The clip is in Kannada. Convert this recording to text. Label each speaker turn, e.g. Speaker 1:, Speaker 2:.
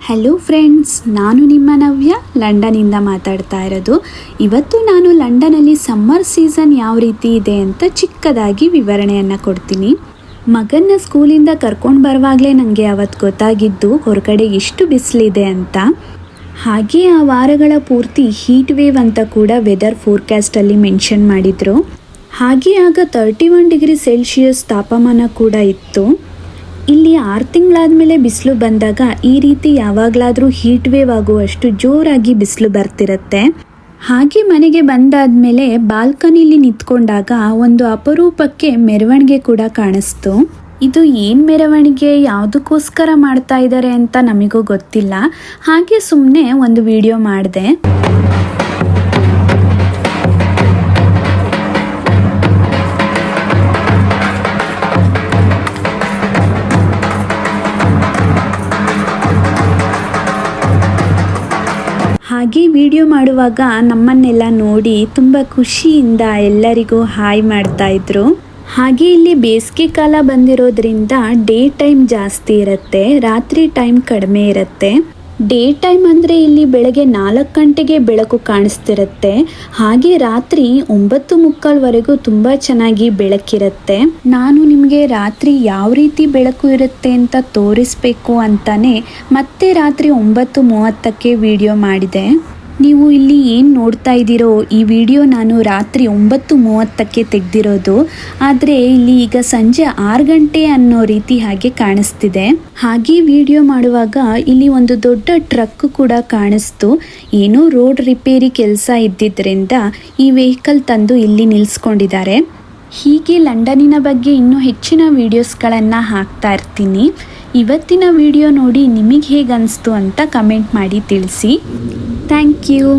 Speaker 1: ಹಲೋ ಫ್ರೆಂಡ್ಸ್, ನಾನು ನಿಮ್ಮ ನವ್ಯ ಲಂಡನಿಂದ ಮಾತಾಡ್ತಾ ಇರೋದು. ಇವತ್ತು ನಾನು ಲಂಡನಲ್ಲಿ ಸಮ್ಮರ್ ಸೀಸನ್ ಯಾವ ರೀತಿ ಇದೆ ಅಂತ ಚಿಕ್ಕದಾಗಿ ವಿವರಣೆಯನ್ನು ಕೊಡ್ತೀನಿ. ಮಗನ್ನ ಸ್ಕೂಲಿಂದ ಕರ್ಕೊಂಡು ಬರುವಾಗಲೇ ನನಗೆ ಅವತ್ತು ಗೊತ್ತಾಗಿದ್ದು ಹೊರಗಡೆ ಎಷ್ಟು ಬಿಸಿಲಿದೆ ಅಂತ. ಹಾಗೆ ಆ ವಾರಗಳ ಪೂರ್ತಿ ಹೀಟ್ ವೇವ್ ಅಂತ ಕೂಡ ವೆದರ್ ಫೋರ್ಕಾಸ್ಟಲ್ಲಿ ಮೆನ್ಷನ್ ಮಾಡಿದರು. ಹಾಗೆ ಆಗ 31 ಡಿಗ್ರಿ ಸೆಲ್ಸಿಯಸ್ ತಾಪಮಾನ ಕೂಡ ಇತ್ತು. ಇಲ್ಲಿ 6 ತಿಂಗಳಾದಮೇಲೆ ಬಿಸಿಲು ಬಂದಾಗ ಈ ರೀತಿ ಯಾವಾಗಲಾದರೂ ಹೀಟ್ ವೇವ್ ಆಗುವಷ್ಟು ಜೋರಾಗಿ ಬಿಸಿಲು ಬರ್ತಿರುತ್ತೆ. ಹಾಗೆ ಮನೆಗೆ ಬಂದಾದಮೇಲೆ ಬಾಲ್ಕನಿಲಿ ನಿಂತ್ಕೊಂಡಾಗ ಒಂದು ಅಪರೂಪಕ್ಕೆ ಮೆರವಣಿಗೆ ಕೂಡ ಕಾಣಿಸ್ತು. ಇದು ಏನು ಮೆರವಣಿಗೆ, ಯಾವುದಕ್ಕೋಸ್ಕರ ಮಾಡ್ತಾ ಇದ್ದಾರೆ ಅಂತ ನಮಗೂ ಗೊತ್ತಿಲ್ಲ. ಹಾಗೆ ಸುಮ್ಮನೆ ಒಂದು ವಿಡಿಯೋ ಮಾಡಿದೆ. ಹಾಗೆ ವಿಡಿಯೋ ಮಾಡುವಾಗ ನಮ್ಮನ್ನೆಲ್ಲ ನೋಡಿ ತುಂಬ ಖುಷಿಯಿಂದ ಎಲ್ಲರಿಗೂ ಹಾಯ್ ಮಾಡ್ತಾ ಇದ್ರು. ಹಾಗೆ ಇಲ್ಲಿ ಬೇಸಿಗೆ ಕಾಲ ಬಂದಿರೋದ್ರಿಂದ ಡೇ ಟೈಮ್ ಜಾಸ್ತಿ ಇರುತ್ತೆ, ರಾತ್ರಿ ಟೈಮ್ ಕಡಿಮೆ ಇರುತ್ತೆ. ಡೇ ಟೈಮ್ ಅಂದರೆ ಇಲ್ಲಿ ಬೆಳಗ್ಗೆ 4 ಗಂಟೆಗೆ ಬೆಳಕು ಕಾಣಿಸ್ತಿರುತ್ತೆ. ಹಾಗೆ ರಾತ್ರಿ 9:45ವರೆಗೂ ತುಂಬ ಚೆನ್ನಾಗಿ ಬೆಳಕಿರುತ್ತೆ. ನಾನು ನಿಮಗೆ ರಾತ್ರಿ ಯಾವ ರೀತಿ ಬೆಳಕು ಇರುತ್ತೆ ಅಂತ ತೋರಿಸ್ಬೇಕು ಅಂತಾನೆ ಮತ್ತೆ ರಾತ್ರಿ 9:30ಕ್ಕೆ ವಿಡಿಯೋ ಮಾಡಿದೆ. ನೀವು ಇಲ್ಲಿ ಏನು ನೋಡ್ತಾ ಇದ್ದೀರೋ ಈ ವಿಡಿಯೋ ನಾನು ರಾತ್ರಿ 9:30ಕ್ಕೆ ತೆಗೆದಿರೋದು. ಆದರೆ ಇಲ್ಲಿ ಈಗ ಸಂಜೆ 6 ಗಂಟೆ ಅನ್ನೋ ರೀತಿ ಹಾಗೆ ಕಾಣಿಸ್ತಿದೆ. ಹಾಗೆ ವಿಡಿಯೋ ಮಾಡುವಾಗ ಇಲ್ಲಿ ಒಂದು ದೊಡ್ಡ ಟ್ರಕ್ ಕೂಡ ಕಾಣಿಸ್ತು. ಏನೋ ರೋಡ್ ರಿಪೇರಿ ಕೆಲಸ ಇದ್ದಿದ್ದರಿಂದ ಈ ವೆಹಿಕಲ್ ತಂದು ಇಲ್ಲಿ ನಿಲ್ಲಿಸ್ಕೊಂಡಿದ್ದಾರೆ. ಹೀಗೆ ಲಂಡನಿನ ಬಗ್ಗೆ ಇನ್ನೂ ಹೆಚ್ಚಿನ ವೀಡಿಯೋಸ್ಗಳನ್ನು ಹಾಕ್ತಾ ಇರ್ತೀನಿ. ಇವತ್ತಿನ ವಿಡಿಯೋ ನೋಡಿ ನಿಮಗೆ ಹೇಗೆ ಅನಿಸ್ತು ಅಂತ ಕಮೆಂಟ್ ಮಾಡಿ ತಿಳಿಸಿ. Thank you.